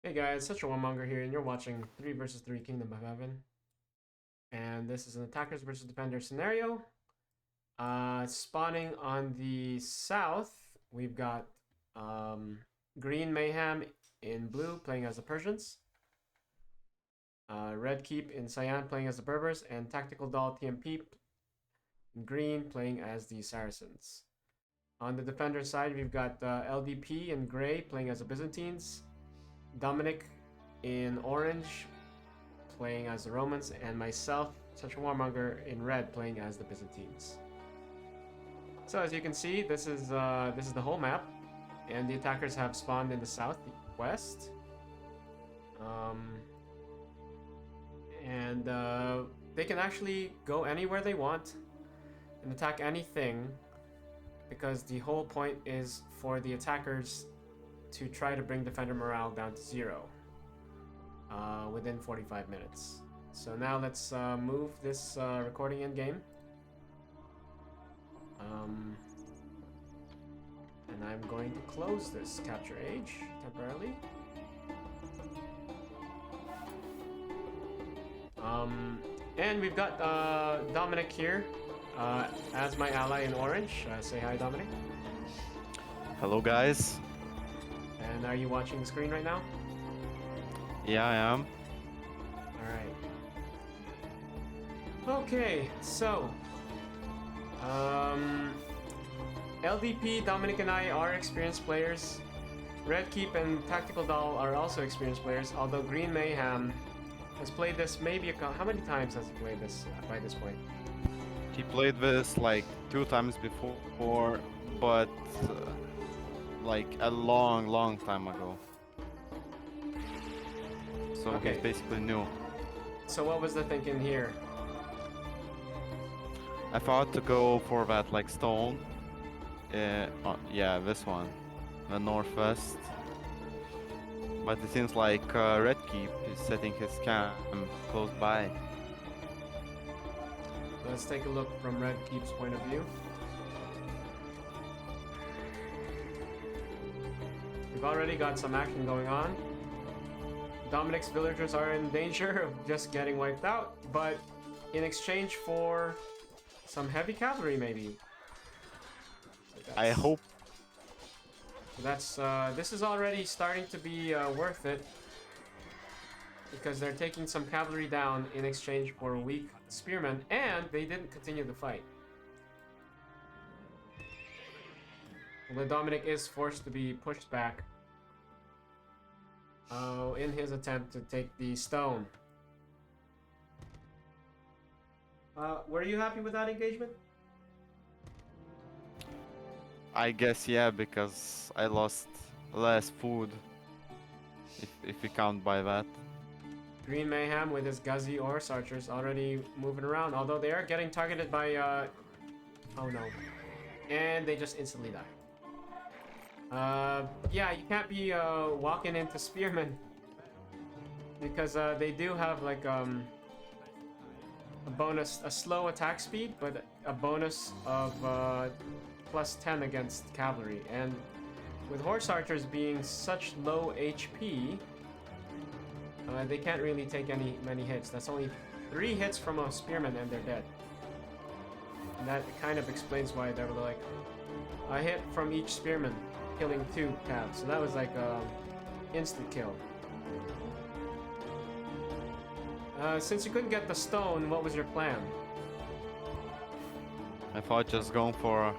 Hey guys, SuchAWarmonger here, and you're watching 3 versus 3 Kingdom of Heaven. And this is an attackers versus defenders scenario. Spawning on the south, we've got Green Mayhem in blue playing as the Persians. RedKeep in cyan playing as the Berbers, and Tactical Doll TMP in green playing as the Saracens. On the defender side, we've got LDP in gray playing as the Byzantines. Dominik in orange playing as the Romans, and myself, SuchAWarmonger, in red playing as the Byzantines. So as you can see, this is the whole map, and the attackers have spawned in the southwest. And they can actually go anywhere they want and attack anything, because the whole point is for the attackers to try to bring defender morale down to 0 within 45 minutes. So now let's move this recording in game. And I'm going to close this capture age temporarily. And we've got Dominik here as my ally in orange. Say hi, Dominik. Hello, guys. And are you watching the screen right now? Yeah, I am. Alright. Okay, so LDP, Dominik, and I are experienced players. RedKeep and Tactical Doll are also experienced players, although Green Mayhem has played this maybe how many times has he played this by this point? He played this like 2 times before, but like a long time ago. So Okay. he's basically new. So what was the thinking here? I thought to go for that like stone. Yeah, this one, the northwest. But it seems like RedKeep is setting his camp close by. Let's take a look from RedKeep's point of view. We've already got some action going on. Dominik's villagers are in danger of just getting wiped out, but in exchange for some heavy cavalry, maybe. I hope. That's this is already starting to be worth it, because they're taking some cavalry down in exchange for weak spearmen, and they didn't continue the fight. Although Dominik is forced to be pushed back in his attempt to take the stone. Were you happy with that engagement? I guess yeah, because I lost less food, if you count by that. Green Mayhem with his Guzzy or archers already moving around, although they are getting targeted by oh no. And they just instantly die. Yeah, you can't be walking into spearmen, because they do have like a bonus, a slow attack speed, but a bonus of plus 10 against cavalry. And with horse archers being such low HP, they can't really take many hits. That's only 3 hits from a spearman and they're dead. And that kind of explains why they were like a hit from each spearman killing 2 calves. So that was like instant kill. Since you couldn't get the stone, what was your plan? I thought just going for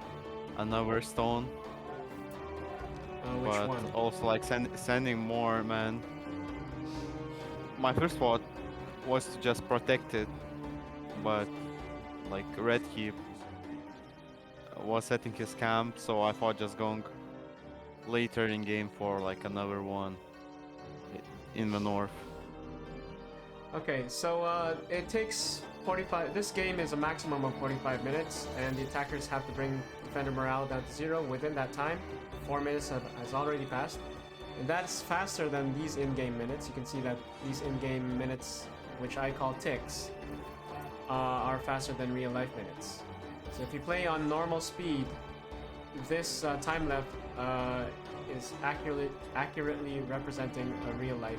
another stone, Which but one? also like sending more men. My first thought was to just protect it, but like RedKeep was setting his camp, so I thought just going later in game for like another one in the north. Okay, so it takes 45. This game is a maximum of 45 minutes, and the attackers have to bring defender morale down to 0 within that time. 4 minutes has already passed, and that's faster than these in-game minutes. You can see that these in-game minutes, which I call ticks, are faster than real-life minutes. So if you play on normal speed, this time left is accurately representing a real-life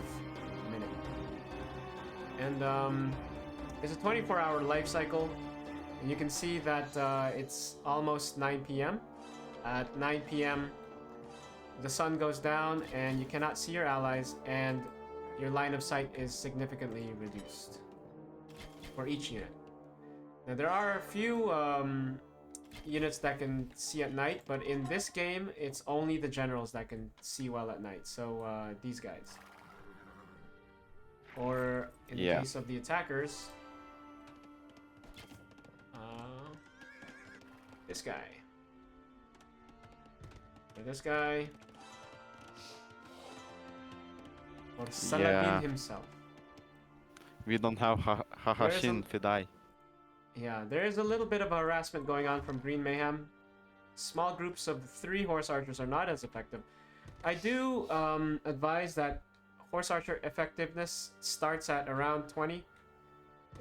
minute. And it's a 24-hour life cycle. And you can see that it's almost 9 p.m. At 9 p.m., the sun goes down and you cannot see your allies, and your line of sight is significantly reduced for each unit. Now, there are a few units that can see at night, but in this game, it's only the generals that can see well at night. So, these guys. Or, in the case of the attackers, this guy. Or this guy. Or Saladin himself. We don't have Hahashin Fidai. Yeah, there is a little bit of harassment going on from Green Mayhem. Small groups of 3 horse archers are not as effective. I do advise that horse archer effectiveness starts at around 20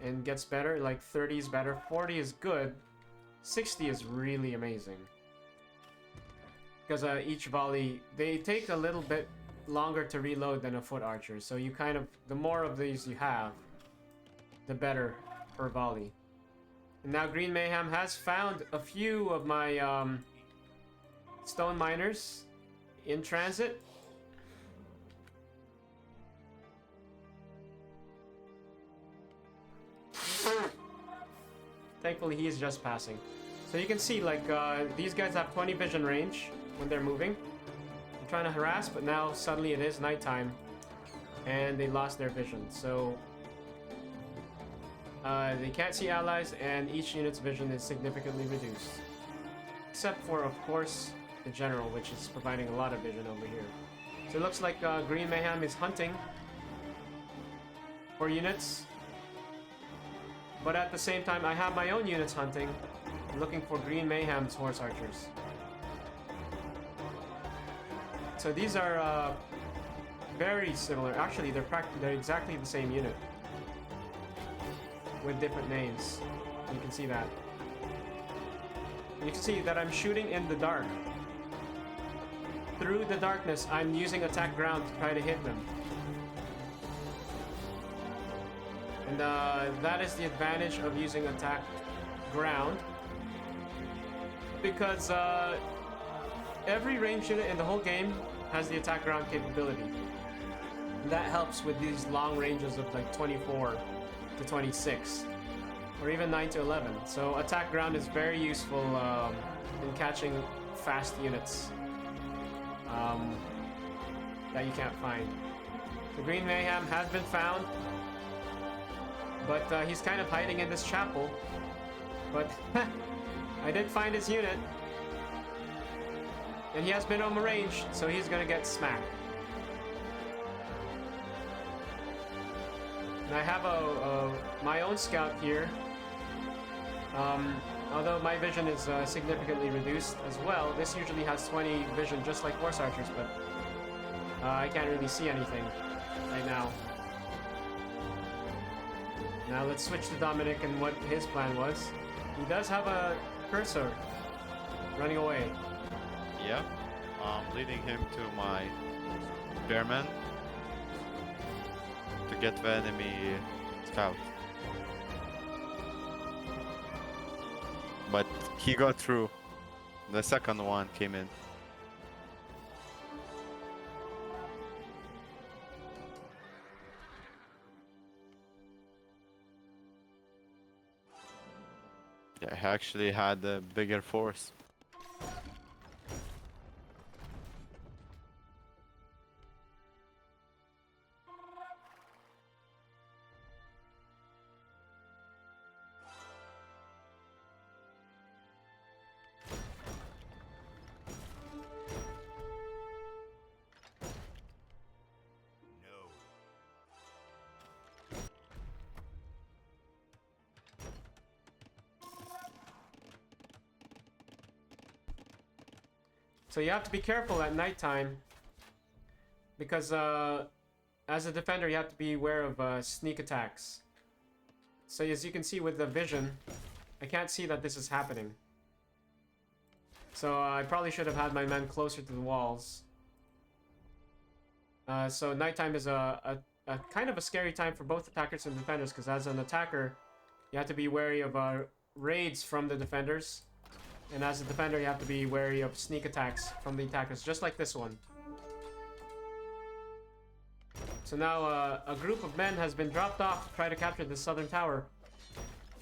and gets better. Like 30 is better, 40 is good, 60 is really amazing. Because each volley, they take a little bit longer to reload than a foot archer. So you kind of, the more of these you have, the better per volley. And now Green Mayhem has found a few of my stone miners in transit. Thankfully, he is just passing. So you can see, like, these guys have 20 vision range when they're moving. I'm trying to harass, but now suddenly it is nighttime, and they lost their vision. So they can't see allies, and each unit's vision is significantly reduced. Except for, of course, the general, which is providing a lot of vision over here. So it looks like Green Mayhem is hunting for units. But at the same time, I have my own units hunting, looking for Green Mayhem's horse archers. So these are very similar. Actually, they're exactly the same unit with different names. You can see that. You can see that I'm shooting in the dark. Through the darkness, I'm using attack ground to try to hit them. And that is the advantage of using attack ground, because every ranged unit in the whole game has the attack ground capability. And that helps with these long ranges of like 24 to 26, or even 9 to 11. So attack ground is very useful in catching fast units that you can't find. The Green Mayhem has been found. But he's kind of hiding in this chapel. But I did find his unit. And he has minimum range, so he's gonna get smacked. And I have my own scout here. Although my vision is significantly reduced as well. This usually has 20 vision just like horse archers, but I can't really see anything right now. Now let's switch to Dominik and what his plan was. He does have a cursor running away. Yeah, I'm leading him to my bearman to get the enemy scout. But he got through. The second one came in. Yeah, he actually had a bigger force. So you have to be careful at nighttime, because as a defender you have to be aware of sneak attacks. So as you can see with the vision, I can't see that this is happening. So I probably should have had my men closer to the walls So nighttime is a kind of a scary time for both attackers and defenders, because as an attacker, you have to be wary of raids from the defenders. And as a defender, you have to be wary of sneak attacks from the attackers, just like this one. So now a group of men has been dropped off to try to capture the southern tower.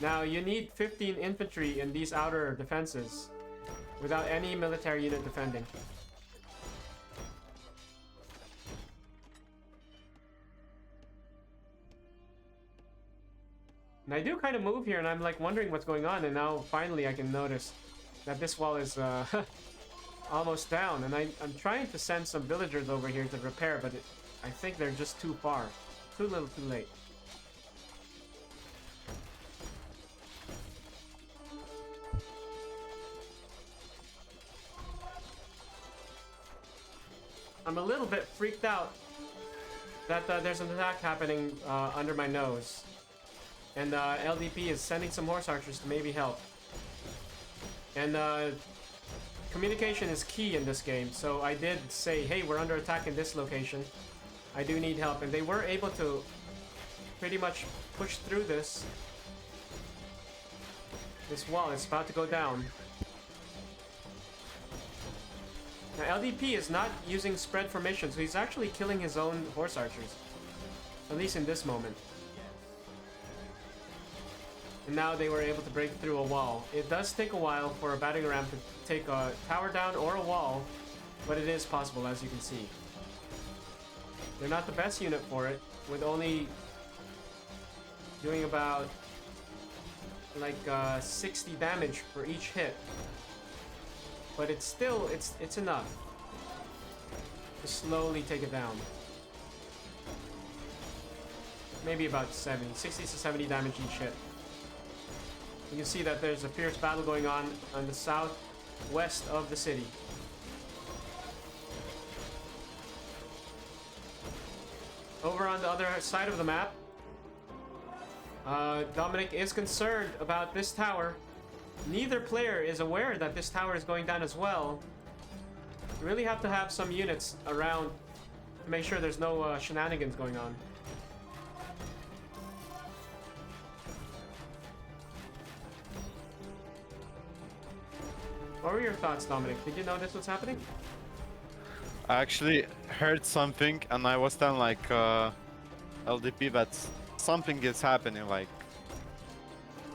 Now you need 15 infantry in these outer defenses without any military unit defending. And I do kind of move here and I'm like wondering what's going on, and now finally I can notice that this wall is almost down, and I'm trying to send some villagers over here to repair, but I think they're just too far. Too little too late. I'm a little bit freaked out that there's an attack happening under my nose. And LDP is sending some horse archers to maybe help. And communication is key in this game, so I did say, hey, we're under attack in this location. I do need help, and they were able to pretty much push through this wall. It's about to go down. Now LDP is not using spread formation, so he's actually killing his own horse archers. At least in this moment. And now they were able to break through a wall. It does take a while for a battering ram to take a tower down or a wall, but it is possible, as you can see. They're not the best unit for it, with only doing about like 60 damage for each hit. But it's still, it's enough to slowly take it down. Maybe about 60 to 70 damage each hit. You can see that there's a fierce battle going on the southwest of the city. Over on the other side of the map, Dominik is concerned about this tower. Neither player is aware that this tower is going down as well. You really have to have some units around to make sure there's no shenanigans going on. What were your thoughts, Dominik? Did you notice what's happening? I actually heard something, and I was telling like LDP that something is happening. Like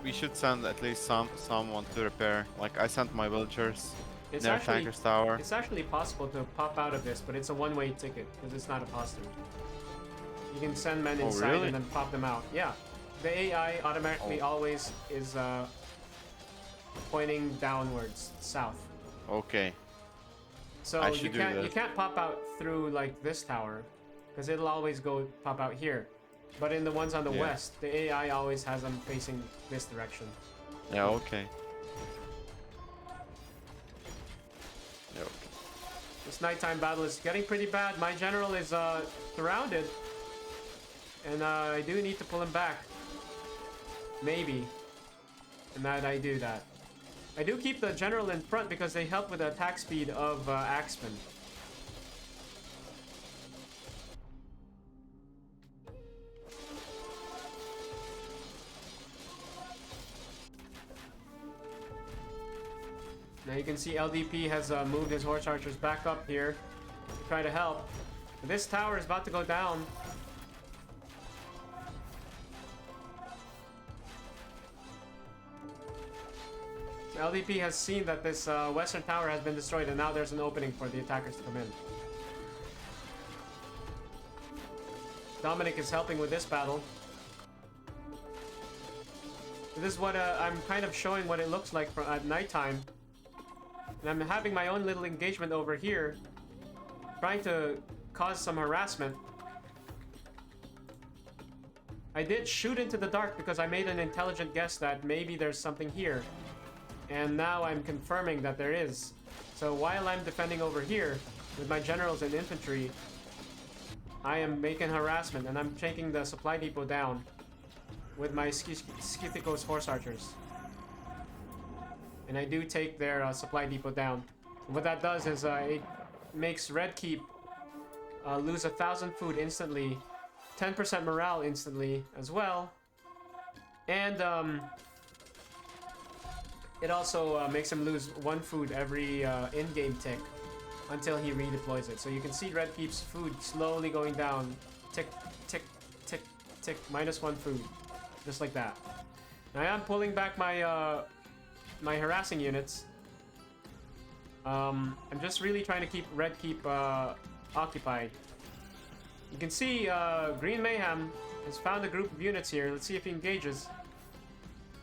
we should send at least someone to repair. Like I sent my villagers near Tanker's Tower. It's actually possible to pop out of this, but it's a one-way ticket because it's not a posture. You can send men inside and then pop them out. Yeah, the AI automatically always is pointing downwards, south. Okay. So you can't pop out through like this tower, because it'll always pop out here. But in the ones on the west, the AI always has them facing this direction. Yeah. Okay. Yeah, okay. This nighttime battle is getting pretty bad. My general is surrounded, and I do need to pull him back. Maybe, and that I do that. I do keep the general in front because they help with the attack speed of Axeman. Now you can see LDP has moved his horse archers back up here to try to help. This tower is about to go down. LDP has seen that this western tower has been destroyed, and now there's an opening for the attackers to come in. Dominik is helping with this battle. This is what I'm kind of showing what it looks like at nighttime. And I'm having my own little engagement over here, trying to cause some harassment. I did shoot into the dark because I made an intelligent guess that maybe there's something here. And now I'm confirming that there is. So while I'm defending over here with my generals and infantry, I am making harassment, and I'm taking the supply depot down with my Skithikos horse archers. And I do take their supply depot down. And what that does is it makes RedKeep lose 1,000 food instantly, 10% morale instantly as well, and it also makes him lose 1 food every in-game tick until he redeploys it. So you can see RedKeep's food slowly going down, tick, tick, tick, tick, -1 food, just like that. Now I am pulling back my my harassing units. I'm just really trying to keep RedKeep occupied. You can see Green Mayhem has found a group of units here. Let's see if he engages.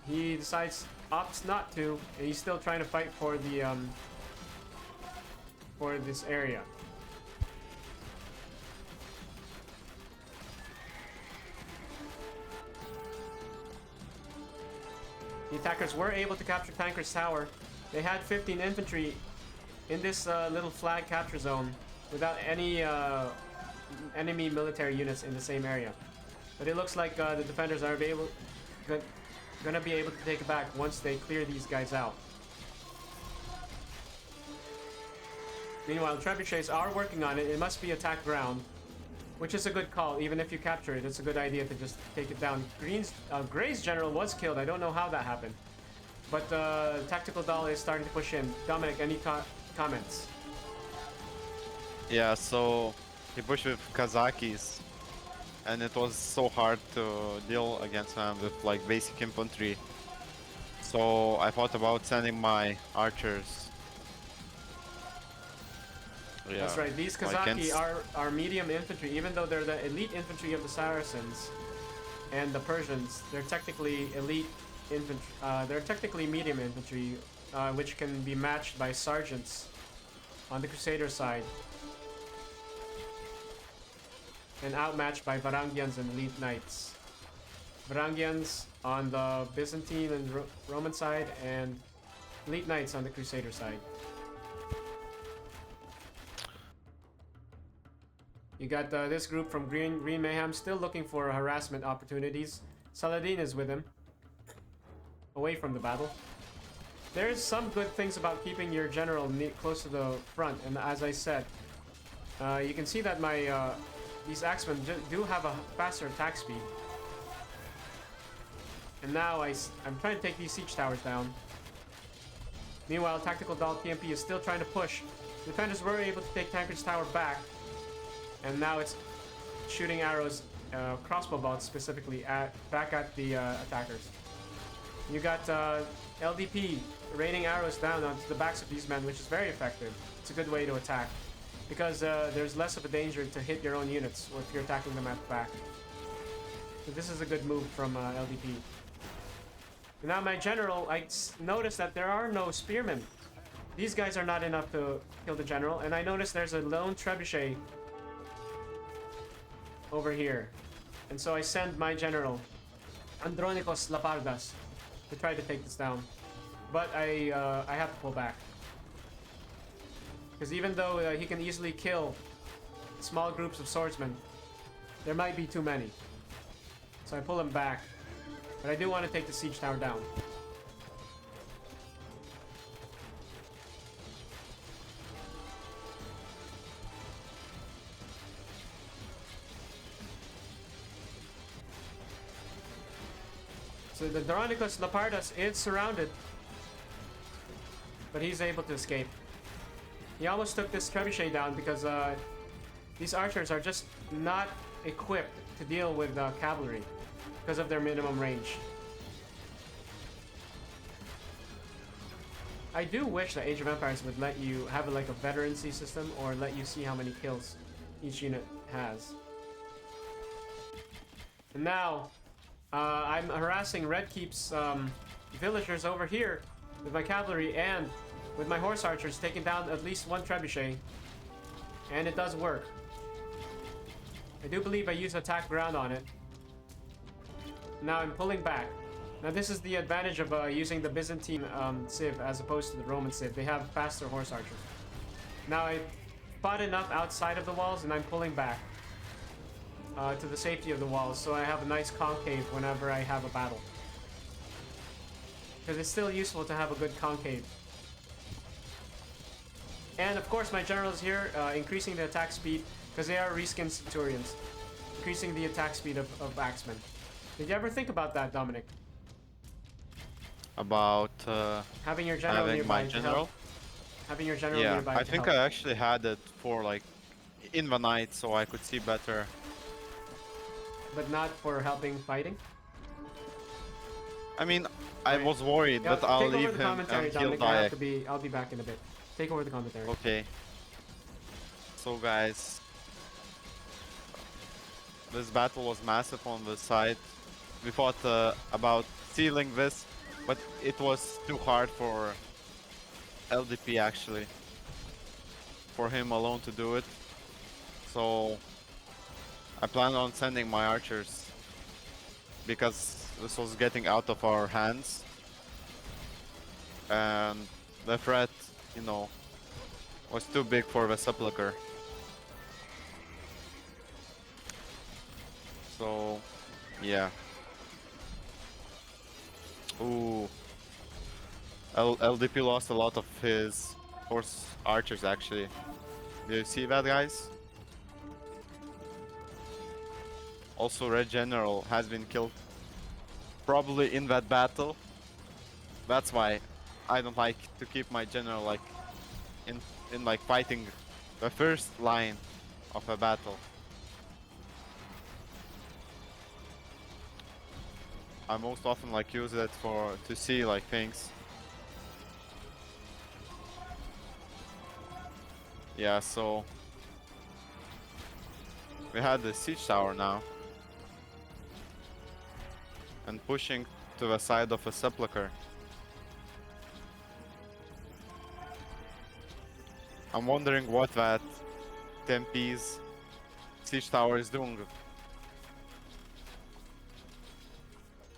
He opts not to, and he's still trying to fight for the for this area. The attackers were able to capture Tanker's Tower. They had 15 infantry in this little flag capture zone without any enemy military units in the same area. But it looks like the defenders are gonna be able to take it back once they clear these guys out. Meanwhile, trebuchets are working on it. It must be attack ground, which is a good call. Even if you capture it, it's a good idea to just take it down. Gray's general was killed. I don't know how that happened. But Tactical Doll is starting to push in. Dominik, any comments? Yeah, so he pushed with Kazakis, and it was so hard to deal against them with like basic infantry. So I thought about sending my archers. Yeah, that's right. These Kazaki are medium infantry, even though they're the elite infantry of the Saracens and the Persians. They're technically elite infantry. They're technically medium infantry, which can be matched by sergeants on the Crusader side, and outmatched by Varangians and elite knights. Varangians on the Byzantine and Roman side, and elite knights on the Crusader side. You got this group from Green Mayhem still looking for harassment opportunities. Saladin is with him, away from the battle. There's some good things about keeping your general close to the front, and as I said, you can see that my these axemen do have a faster attack speed. And now I'm trying to take these siege towers down. Meanwhile, Tactical Doll TMP is still trying to push. Defenders were able to take Tanker's Tower back, and now it's shooting arrows, crossbow bolts specifically, back at the attackers. You got LDP raining arrows down onto the backs of these men, which is very effective. It's a good way to attack, because there's less of a danger to hit your own units if you're attacking them at the back. So this is a good move from LDP. And now my general, I noticed that there are no spearmen. These guys are not enough to kill the general, and I noticed there's a lone trebuchet over here. And so I send my general, Andronikos Lapardas, to try to take this down. But I have to pull back. Because even though he can easily kill small groups of swordsmen, there might be too many. So I pull him back. But I do want to take the siege tower down. So the Andronikos Lapardas is surrounded, but he's able to escape. He almost took this trebuchet down because these archers are just not equipped to deal with cavalry because of their minimum range. I do wish that Age of Empires would let you have like a veterancy system, or let you see how many kills each unit has. And now I'm harassing RedKeep's villagers over here with my cavalry and with my horse archers, taking down at least one trebuchet, and it does work. I do believe I used attack ground on it. Now I'm pulling back. Now this is the advantage of using the Byzantine Civ as opposed to the Roman Civ. They have faster horse archers. Now I fought enough outside of the walls, and I'm pulling back to the safety of the walls, so I have a nice concave whenever I have a battle. Because it's still useful to have a good concave. And of course my general is here, increasing the attack speed. because they are reskinned Centurions, increasing the attack speed of Axemen. Did you ever think about that, Dominik? About Having your general having nearby my to general? help. Having your general Yeah, nearby I to think help. I actually had it for like in the night so I could see better. But not for helping fighting? I mean, I Right. was worried Yeah, that I'll take over leave the him commentary, and he'll Dominik. I have die. to be. I'll be back in a bit. Take over the commentary. Okay. So guys, this battle was massive on the side. We thought about sealing this, but it was too hard for LDP actually. For him alone to do it. So I plan on sending my archers because this was getting out of our hands. And the threat, you know, was too big for the Sepulcher. So, yeah. Ooh. LDP lost a lot of his horse archers actually. Do you see that, guys? Also, Red General has been killed. Probably in that battle. That's why I don't like to keep my general like in like fighting the first line of a battle. I most often like use it to see like things. Yeah, so we had the siege tower now. And pushing to the side of a Sepulcher. I'm wondering what that Tempe's siege tower is doing.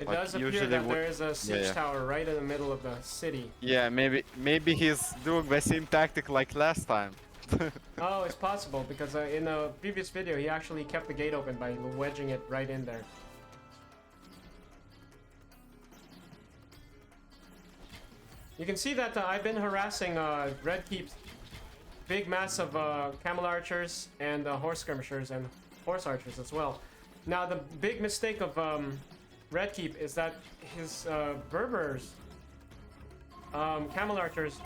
It Like, does appear usually that there is a siege yeah. tower right in the middle of the city. Yeah, maybe he's doing the same tactic like last time. Oh, it's possible because in a previous video he actually kept the gate open by wedging it right in there. You can see that I've been harassing RedKeep's big mass of camel archers and horse skirmishers and horse archers as well. Now the big mistake of RedKeep is that his Berbers, camel archers,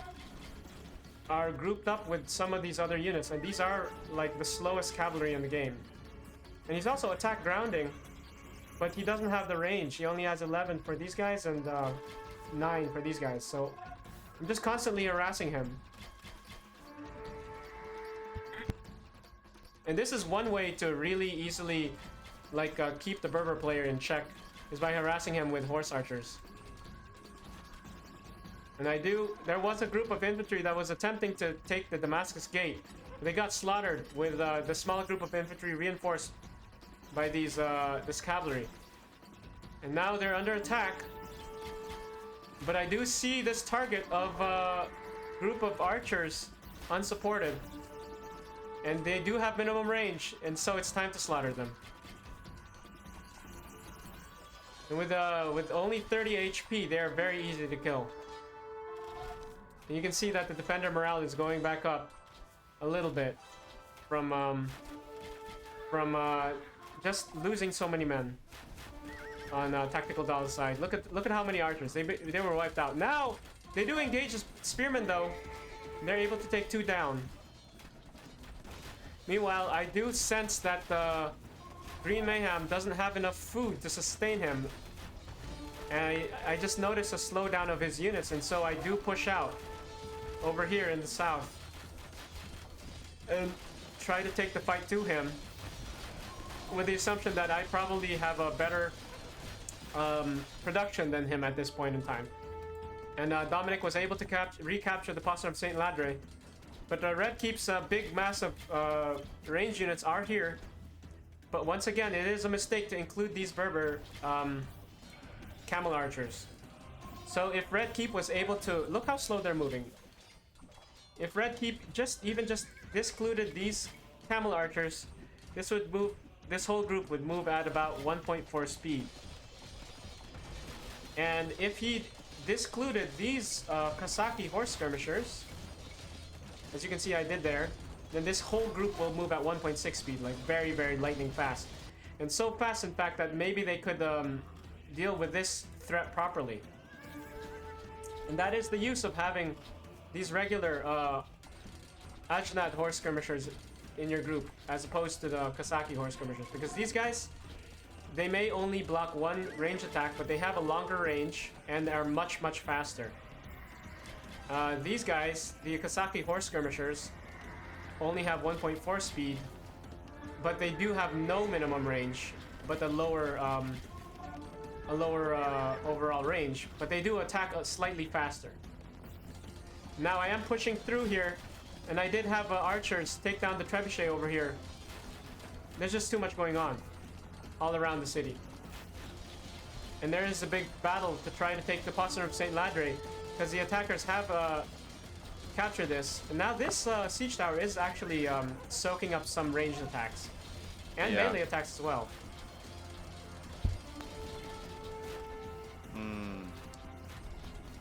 are grouped up with some of these other units, and these are like the slowest cavalry in the game. And he's also attack grounding, but he doesn't have the range. He only has 11 for these guys and 9 for these guys, so I'm just constantly harassing him. And this is one way to really easily like keep the Berber player in check, is by harassing him with horse archers. And there was a group of infantry that was attempting to take the Damascus Gate. They got slaughtered with the small group of infantry reinforced by this cavalry. And now they're under attack. But I do see this target of a group of archers unsupported. And they do have minimum range, and so it's time to slaughter them. And with only 30 HP, they are very easy to kill. And you can see that the defender morale is going back up a little bit from just losing so many men on Tactical Doll's side. Look at how many archers they were wiped out. Now they do engage the spearmen though. They're able to take 2 down. Meanwhile, I do sense that Green Mayhem doesn't have enough food to sustain him. And I just noticed a slowdown of his units, and so I do push out over here in the south and try to take the fight to him with the assumption that I probably have a better production than him at this point in time. And Dominik was able to recapture the Possum of St. Ladre. But RedKeep's big, massive range units are here. But once again, it is a mistake to include these Berber camel archers. So if RedKeep was able to... Look how slow they're moving. If RedKeep just discluded these camel archers, this whole group would move at about 1.4 speed. And if he discluded these Kasaki horse skirmishers, as you can see I did there, then this whole group will move at 1.6 speed, like very, very lightning fast. And so fast, in fact, that maybe they could deal with this threat properly. And that is the use of having these regular Ajnat horse skirmishers in your group, as opposed to the Kasaki horse skirmishers. Because these guys, they may only block one range attack, but they have a longer range and are much, much faster. These guys, the Kasaki horse skirmishers, only have 1.4 speed, but they do have no minimum range, but a lower overall range. But they do attack slightly faster. Now I am pushing through here, and I did have archers take down the trebuchet over here. There's just too much going on all around the city. And there is a big battle to try to take the Possum of St. Ladre, because the attackers have captured this. And now this siege tower is actually soaking up some ranged attacks. And melee attacks as well.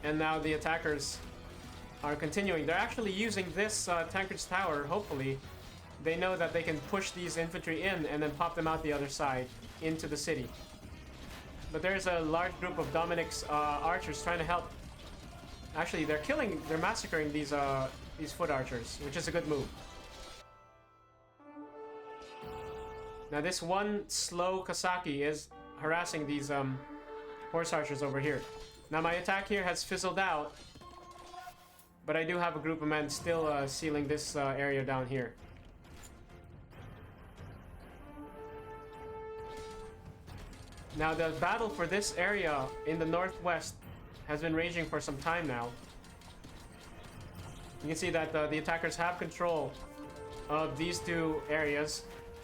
And now the attackers are continuing. They're actually using this tanker's tower, hopefully. They know that they can push these infantry in and then pop them out the other side into the city. But there's a large group of Dominik's archers trying to help. Actually, they're massacring these foot archers, which is a good move. Now this one slow Kasaki is harassing these horse archers over here. Now my attack here has fizzled out, but I do have a group of men still sealing this area down here. Now the battle for this area in the northwest has been raging for some time now. You can see that the attackers have control of these two areas,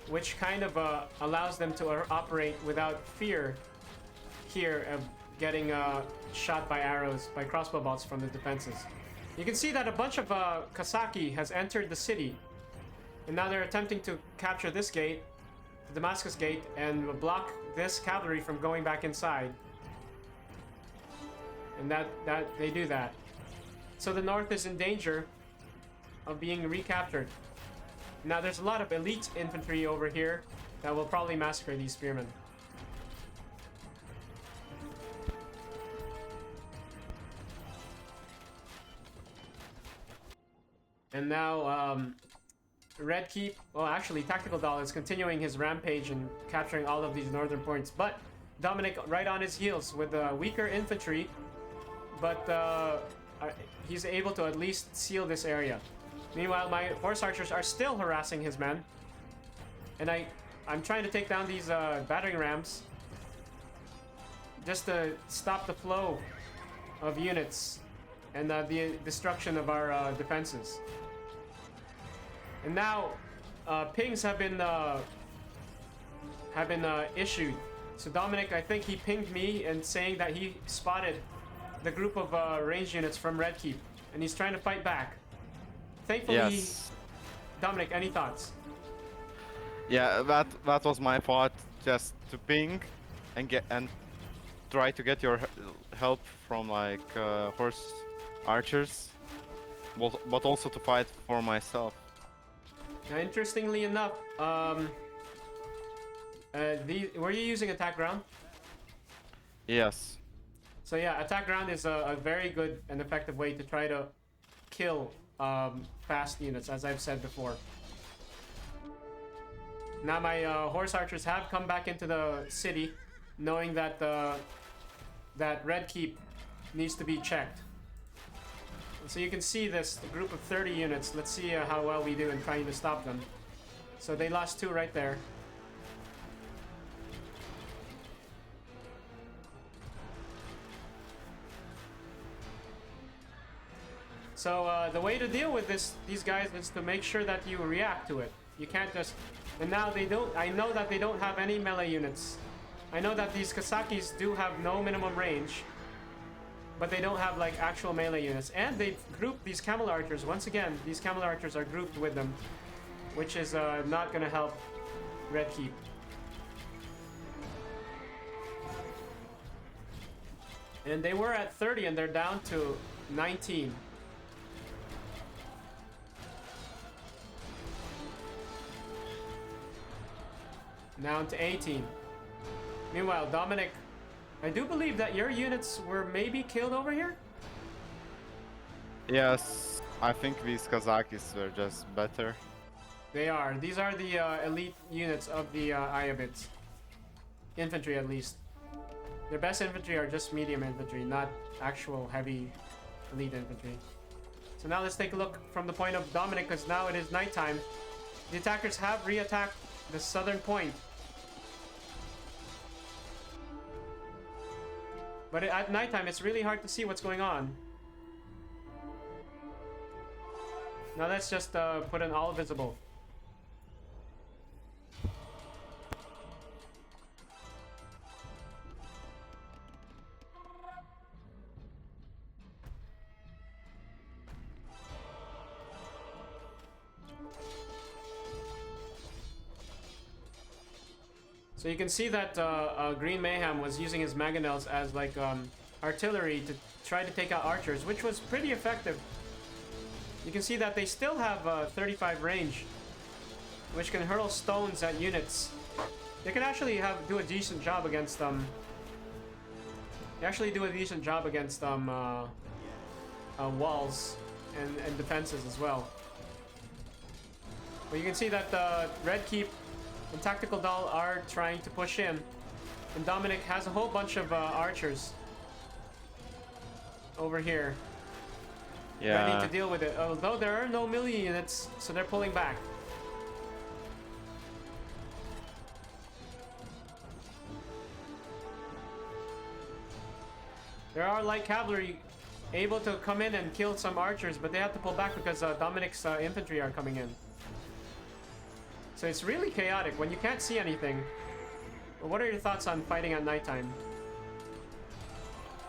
which kind of allows them to operate without fear here of getting shot by arrows, by crossbow bolts from the defenses. You can see that a bunch of Kasaki has entered the city, and now they're attempting to capture this gate, the Damascus gate, and block this cavalry from going back inside. And that they do that. So the north is in danger of being recaptured. Now there's a lot of elite infantry over here that will probably massacre these spearmen. And now RedKeep, well actually Tactical Doll is continuing his rampage and capturing all of these northern points, but Dominik right on his heels with weaker infantry, but he's able to at least seal this area. Meanwhile, my horse archers are still harassing his men, and I'm trying to take down these battering rams just to stop the flow of units and the destruction of our defenses. And now pings have been issued. So Dominik, I think he pinged me and saying that he spotted the group of range units from RedKeep, and he's trying to fight back. Thankfully, Yes. Dominik, any thoughts? Yeah, that was my thought, just to ping and try to get your help from like horse archers, but also to fight for myself. Now, interestingly enough, were you using attack ground? Yes. So yeah, attack ground is a very good and effective way to try to kill fast units, as I've said before. Now my horse archers have come back into the city, knowing that that RedKeep needs to be checked. So you can see this group of 30 units. Let's see how well we do in trying to stop them. So they lost 2 right there. So the way to deal with these guys is to make sure that you react to it. You can't just... And now they don't... I know that they don't have any melee units. I know that these Kasakis do have no minimum range, but they don't have like actual melee units. And they've grouped these camel archers. Once again, these camel archers are grouped with them, which is not going to help RedKeep. And they were at 30 and they're down to 19. Now to 18. Meanwhile, Dominik, I do believe that your units were maybe killed over here? Yes, I think these Kazakhs were just better. They are. These are the elite units of the Ayabits. Infantry, at least. Their best infantry are just medium infantry, not actual heavy elite infantry. So now let's take a look from the point of Dominik, because now it is nighttime. The attackers have re-attacked the southern point. But at nighttime, it's really hard to see what's going on. Now let's just put an all visible. So you can see that Green Mayhem was using his mangonels as like artillery to try to take out archers, which was pretty effective. You can see that they still have 35 range, which can hurl stones at units. They can actually do a decent job against They actually do a decent job against walls and defenses as well. But you can see that RedKeep and Tactical Doll are trying to push in, and Dominik has a whole bunch of archers over here. Yeah. Ready to deal with it. Although there are no melee units, so they're pulling back. There are light cavalry able to come in and kill some archers, but they have to pull back because Dominik's infantry are coming in. So it's really chaotic when you can't see anything. But what are your thoughts on fighting at nighttime?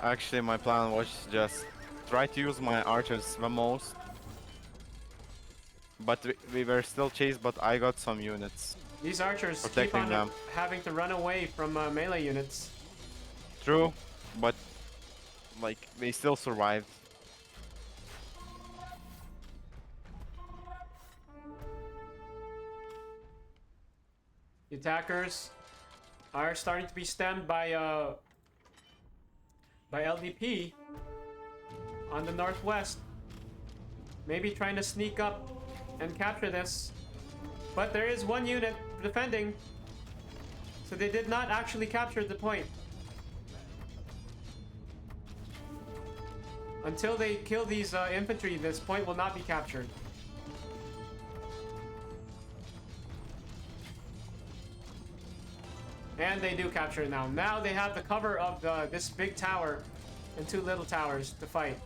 Actually, my plan was just try to use my archers the most. But we were still chased, but I got some units. These archers keep Protecting on them. having to run away from melee units. True, but like they still survived. The attackers are starting to be stemmed by LDP on the northwest. Maybe trying to sneak up and capture this. But there is one unit defending. So they did not actually capture the point. Until they kill these infantry, this point will not be captured. And they do capture it now. Now they have the cover of this big tower and two little towers to fight.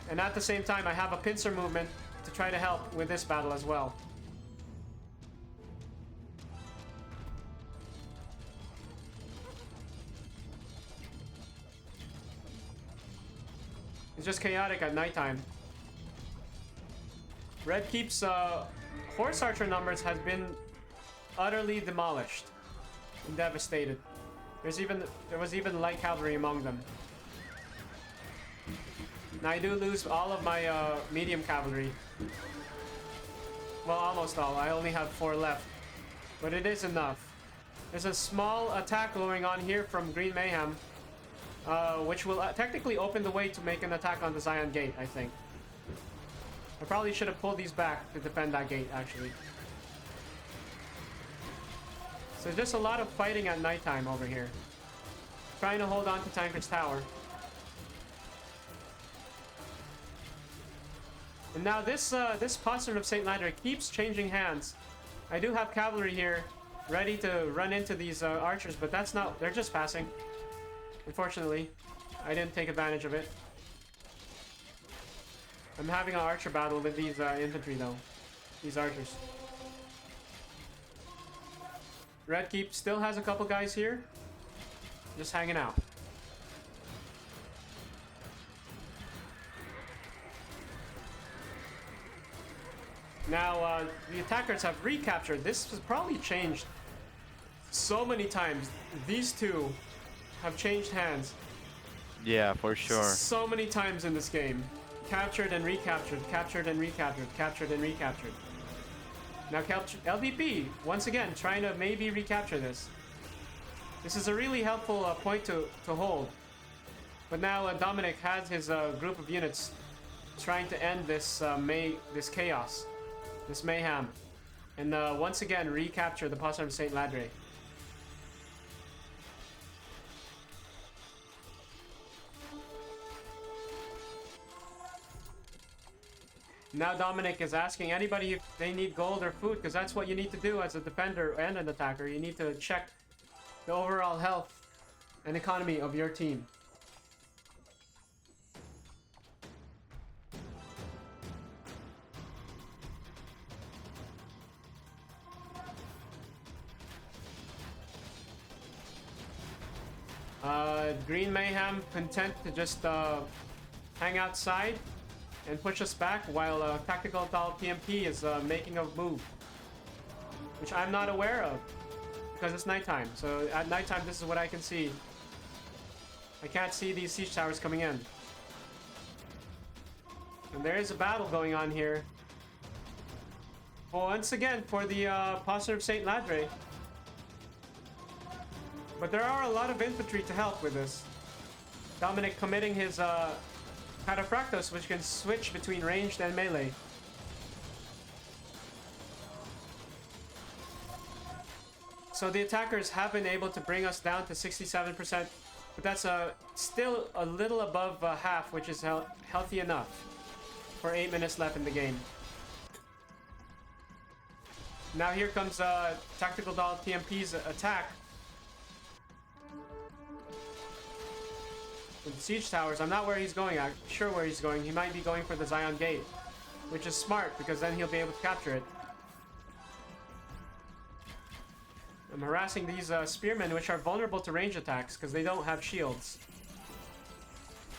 And at the same time, I have a pincer movement to try to help with this battle as well. It's just chaotic at nighttime. RedKeep's horse archer numbers has been utterly demolished and devastated. There was even light cavalry among them. Now I do lose all of my medium cavalry. Well, almost all. I only have 4 left. But it is enough. There's a small attack going on here from Green Mayhem, which will technically open the way to make an attack on the Zion Gate, I think. I probably should have pulled these back to defend that gate, actually. So there's just a lot of fighting at nighttime over here. Trying to hold on to Tanker's Tower. And now this Postern of St. Ladder keeps changing hands. I do have cavalry here ready to run into these archers, but that's not... They're just passing. Unfortunately, I didn't take advantage of it. I'm having an archer battle with these infantry though. These archers. RedKeep still has a couple guys here. Just hanging out. Now, the attackers have recaptured. This has probably changed so many times. These two have changed hands. Yeah, for sure. So many times in this game. Captured and recaptured, captured and recaptured, captured and recaptured. Now LDP, once again, trying to maybe recapture this. This is a really helpful point to hold. But now Dominik has his group of units trying to end this this chaos, this mayhem, and once again recapture the Possum of Saint Ladre. Now Dominik is asking anybody if they need gold or food, because that's what you need to do as a defender and an attacker. You need to check the overall health and economy of your team. Green Mayhem content to just hang outside and push us back while Tactical Doll TMP is making a move, which I'm not aware of because it's nighttime. So at nighttime, this is what I can see. I can't see these siege towers coming in. And there is a battle going on here. Once again for the Possum of Saint Ladre. But there are a lot of infantry to help with this. Dominik committing his Cataphractos, which can switch between ranged and melee. So the attackers have been able to bring us down to 67%, but that's still a little above half, which is healthy enough for 8 minutes left in the game. Now here comes Tactical Doll TMP's attack. With the siege towers, I'm not where he's going. I'm sure where he's going. He might be going for the Zion Gate, which is smart because then he'll be able to capture it. I'm harassing these spearmen, which are vulnerable to range attacks because they don't have shields.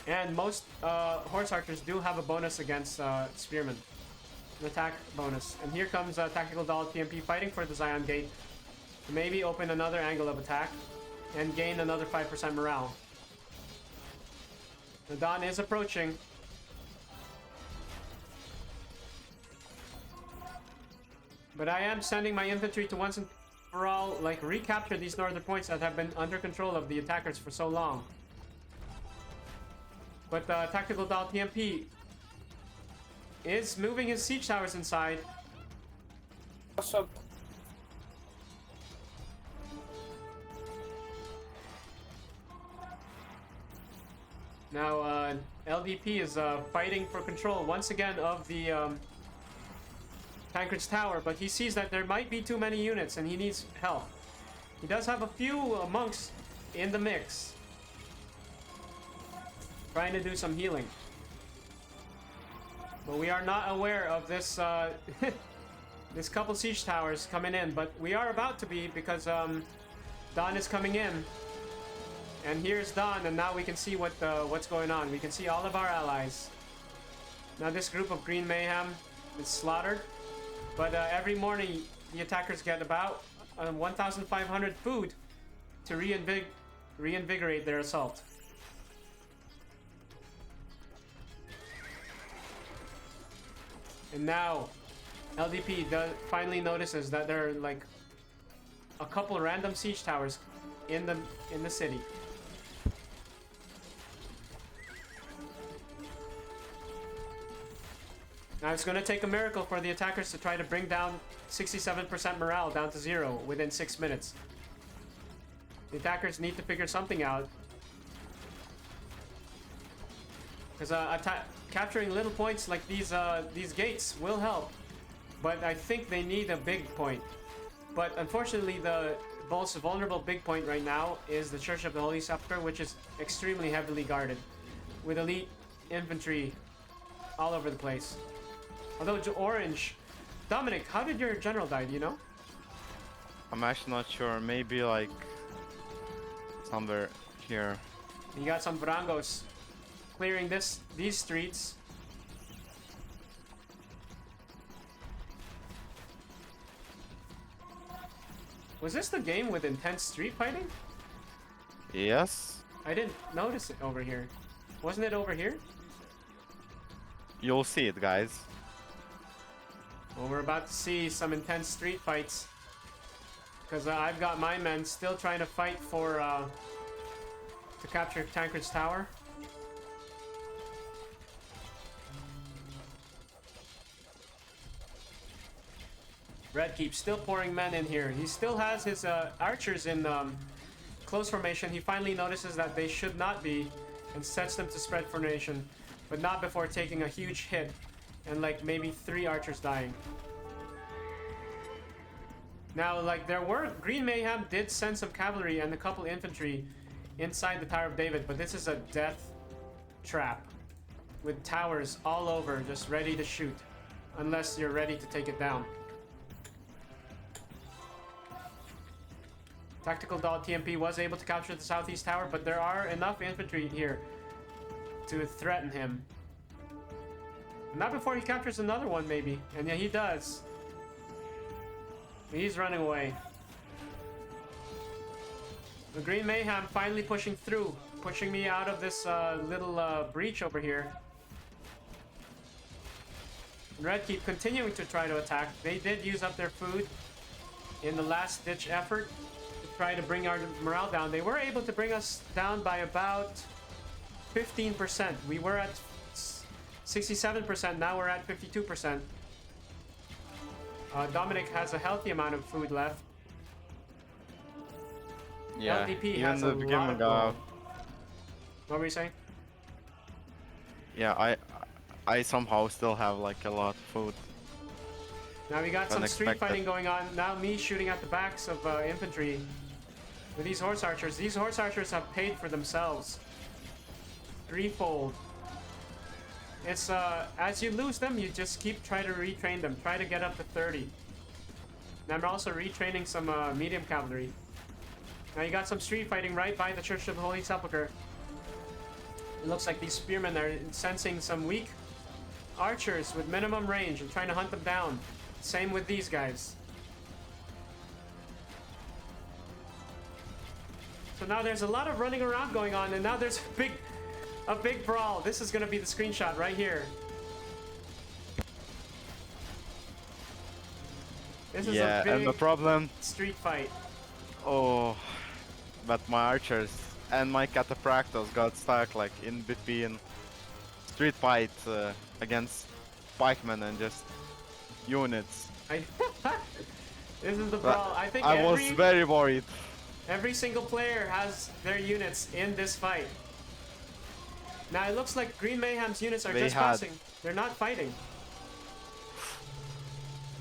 And most horse archers do have a bonus against spearmen, an attack bonus. And here comes Tactical Doll TMP fighting for the Zion Gate to maybe open another angle of attack and gain another 5% morale. The dawn is approaching. But I am sending my infantry to once and for all, like, recapture these northern points that have been under control of the attackers for so long. But Tactical Doll TMP is moving his siege towers inside. What's up? Now, LDP is fighting for control once again of the Tancred's tower, but he sees that there might be too many units and he needs help. He does have a few monks in the mix, trying to do some healing. But we are not aware of this this couple siege towers coming in, but we are about to be because Dawn is coming in. And here's Dawn, and now we can see what's going on. We can see all of our allies. Now this group of Green Mayhem is slaughtered, but every morning the attackers get about 1,500 food to reinvigorate their assault. And now LDP finally notices that there are like a couple random siege towers in the city. Now it's going to take a miracle for the attackers to try to bring down 67% morale down to 0 within 6 minutes. The attackers need to figure something out. Because capturing little points like these gates will help. But I think they need a big point. But unfortunately, the most vulnerable big point right now is the Church of the Holy Sepulchre, which is extremely heavily guarded, with elite infantry all over the place. Although Orange, Dominik, how did your general die? Do you know? I'm actually not sure. Maybe like somewhere here. You got some Vrangos clearing these streets. Was this the game with intense street fighting? Yes. I didn't notice it over here. Wasn't it over here? You'll see it, guys. Well, we're about to see some intense street fights. Because I've got my men still trying to fight for, to capture Tancred's tower. RedKeep still pouring men in here. He still has his archers in close formation. He finally notices that they should not be and sets them to spread formation, but not before taking a huge hit and like maybe 3 archers dying. Now, like, there were Green Mayhem did send some cavalry and a couple infantry inside the Tower of David, but this is a death trap with towers all over just ready to shoot unless you're ready to take it down. Tactical Doll TMP was able to capture the southeast tower, but there are enough infantry here to threaten him. Not before he captures another one, maybe. And yeah, he does. He's running away. The Green Mayhem finally pushing through, pushing me out of this little breach over here. RedKeep continuing to try to attack. They did use up their food in the last ditch effort to try to bring our morale down. They were able to bring us down by about 15%. We were at 67%, now we're at 52%. Dominik has a healthy amount of food left. Yeah, LDP even has the a game lot of got. gold. What were you saying? Yeah, I somehow still have like a lot of food. Now we got some street Unexpected. fighting going on. Now me shooting at the backs of infantry with these horse archers. These horse archers have paid for themselves. Threefold. It's as you lose them, you just keep trying to retrain them. Try to get up to 30. Now I'm also retraining some medium cavalry. Now you got some street fighting right by the Church of the Holy Sepulchre. It looks like these spearmen are sensing some weak archers with minimum range and trying to hunt them down. Same with these guys. So now there's a lot of running around going on, and now there's a big brawl. This is gonna be the screenshot right here. This is Yeah, a big and the problem. street fight. Oh, but my archers and my cataphractos got stuck like in between street fight against pikemen and just units. This is the brawl. I think I was very worried. every single player has their units in this fight. Now it looks like Green Mayhem's units are just passing. They're not fighting.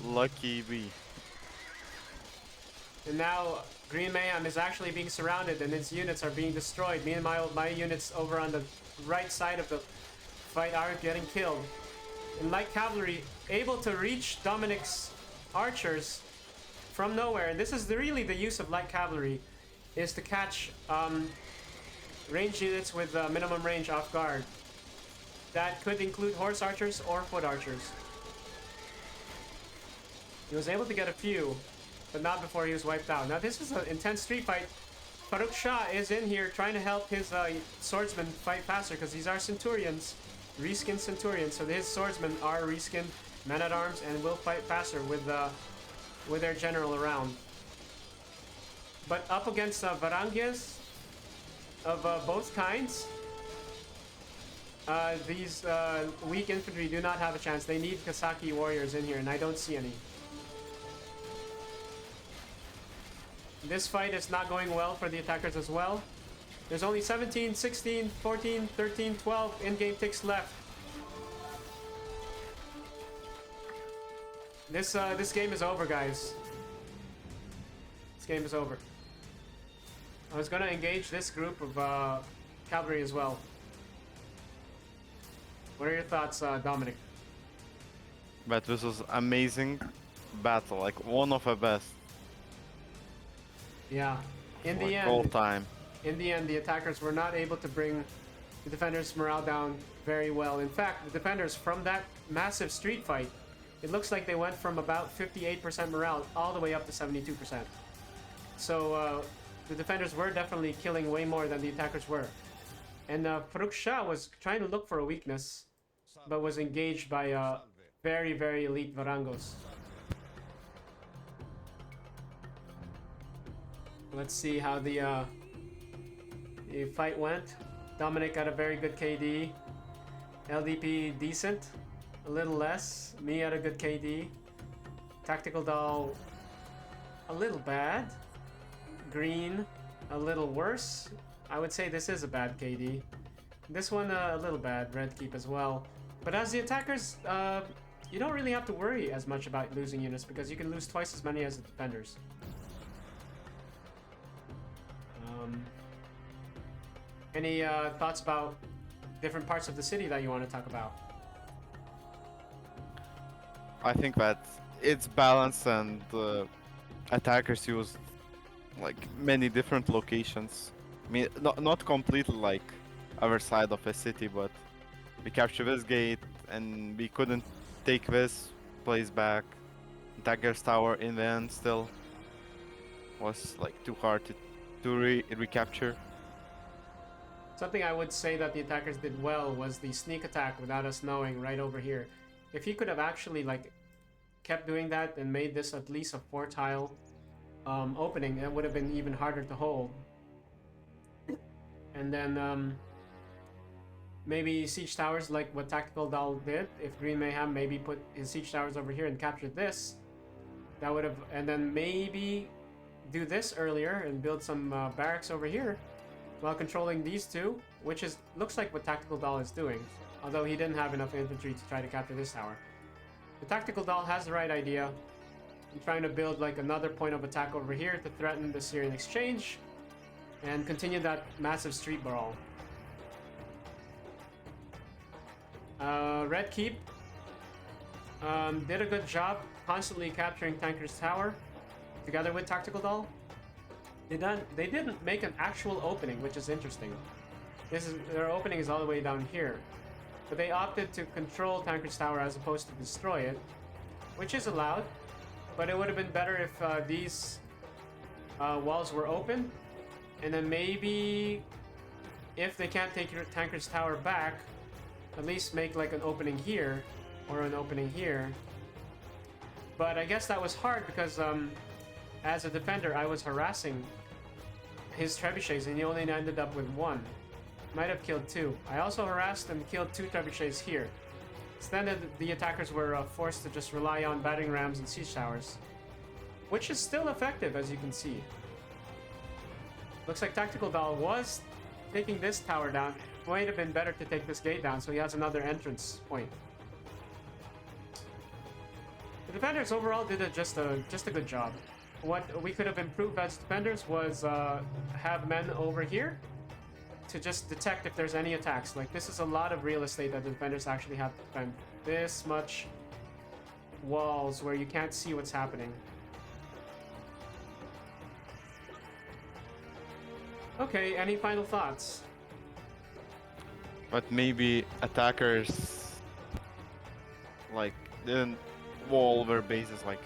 Lucky me. And now Green Mayhem is actually being surrounded and its units are being destroyed. Me and my units over on the right side of the fight are getting killed. And light cavalry able to reach Dominik's archers from nowhere. And this is really the use of light cavalry, is to catch ranged units with minimum range off guard. That could include horse archers or foot archers. He was able to get a few, but not before he was wiped out. Now this is an intense street fight. Farooq Shah is in here trying to help his swordsmen fight faster, because these are centurions, reskinned centurions. So his swordsmen are reskinned men-at-arms and will fight faster with their general around. But up against Varangias of both kinds, these weak infantry do not have a chance. They need Kasaki warriors in here, and I don't see any. This fight is not going well for the attackers as well. There's only 17, 16, 14, 13, 12 in-game ticks left. This game is over, guys. This game is over. I was gonna engage this group of cavalry as well. What are your thoughts, Dominik? But this was amazing battle, like one of the best Yeah. In the like, all end, time. the attackers were not able to bring the defenders' morale down very well. In fact, the defenders from that massive street fight, it looks like they went from about 58% morale all the way up to 72%. So the defenders were definitely killing way more than the attackers were. And Farooq Shah was trying to look for a weakness, but was engaged by very, very elite Varangos. Let's see how the fight went. Dominik got a very good KD. LDP decent, a little less. Me had a good KD. Tactical Doll a little bad. Green a little worse. I would say this is a bad KD. This one a little bad. RedKeep as well. But as the attackers, you don't really have to worry as much about losing units because you can lose twice as many as the defenders. Any thoughts about different parts of the city that you want to talk about? I think that it's balanced and attackers use like many different locations. I mean, not completely like other side of a city, but we captured this gate and we couldn't take this place back. Dagger's tower in the end still was like too hard to recapture. Something I would say that the attackers did well was the sneak attack without us knowing right over here. If he could have actually like kept doing that and made this at least a 4-tile opening, it would have been even harder to hold. And then maybe siege towers like what Tactical Doll did. If Green Mayhem maybe put his siege towers over here and captured this, that would have, and then maybe do this earlier and build some barracks over here while controlling these two, which is looks like what Tactical Doll is doing, although he didn't have enough infantry to try to capture this tower. The Tactical Doll has the right idea. I'm trying to build like another point of attack over here to threaten the Syrian exchange and continue that massive street brawl. RedKeep did a good job constantly capturing Tanker's Tower together with Tactical Doll. They didn't make an actual opening, which is interesting. Their opening is all the way down here. But they opted to control Tanker's Tower as opposed to destroy it, which is allowed. But it would have been better if these walls were open. And then maybe if they can't take your Tanker's Tower back, at least make like an opening here or an opening here. But I guess that was hard because as a defender I was harassing his trebuchets and he only ended up with 1. Might have killed 2. I also harassed and killed 2 trebuchets here. So then the attackers were forced to just rely on battering rams and siege towers, which is still effective as you can see. Looks like Tactical Doll was taking this tower down. Might have been better to take this gate down so he has another entrance point. The defenders overall did just a good job. What we could have improved as defenders was have men over here to just detect if there's any attacks. Like this is a lot of real estate that the defenders actually have to defend. This much walls where you can't see what's happening. Okay, any final thoughts? But maybe attackers like didn't wall their bases like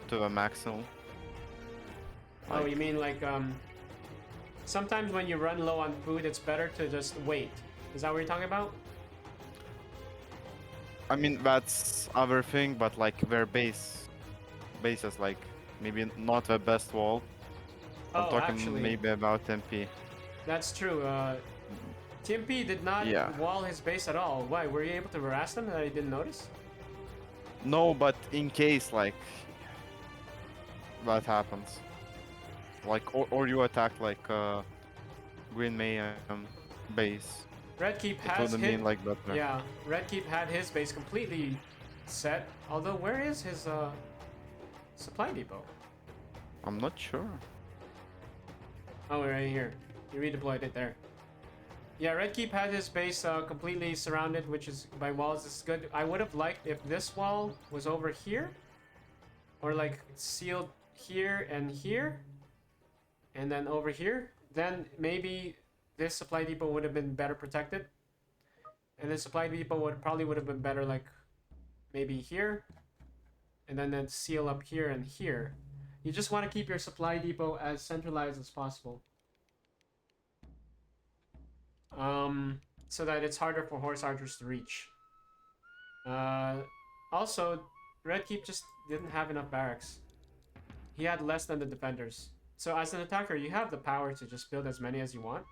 to the maximum. Oh, you mean like sometimes when you run low on food, it's better to just wait. Is that what you're talking about? I mean that's other thing, but like their bases like maybe not the best wall. I'm talking actually, maybe about MP. that's true. TMP did not wall his base at all. Why? Were you able to harass them that I didn't notice? No, but in case like that happens, like or you attack like Green Mayhem base. RedKeep It has wouldn't mean like that. Yeah, RedKeep had his base completely set. Although, where is his supply depot? I'm not sure. Oh, right here. You redeployed it there. Yeah, RedKeep had his base completely surrounded, which is by walls. This is good. I would have liked if this wall was over here, or like sealed here, and then over here. Then maybe this supply depot would have been better protected, and the supply depot probably would have been better like maybe here, and then seal up here and here. You just want to keep your supply depot as centralized as possible. So that it's harder for horse archers to reach. Also, RedKeep just didn't have enough barracks. He had less than the defenders. So as an attacker, you have the power to just build as many as you want.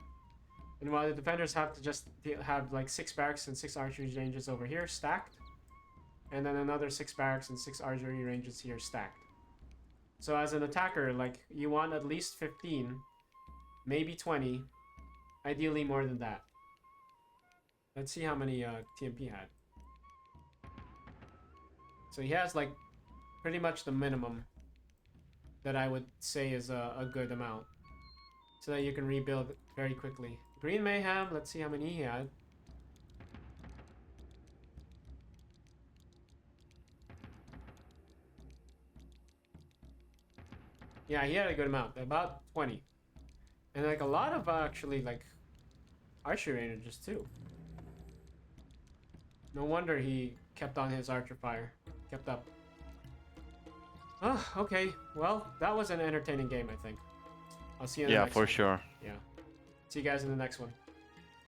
And while the defenders have to just have like 6 barracks and 6 archery ranges over here stacked. And then another 6 barracks and 6 archery ranges here stacked. So as an attacker, like, you want at least 15, maybe 20, ideally more than that. Let's see how many TMP had. So he has like pretty much the minimum that I would say is a good amount. So that you can rebuild very quickly. Green Mayhem, let's see how many he had. Yeah, he had a good amount, about 20. And like a lot of actually like archery ranges too. No wonder he kept on his archer fire. Kept up. Oh, okay. Well, that was an entertaining game, I think. I'll see you in the Yeah, next for one. sure. Yeah. See you guys in the next one.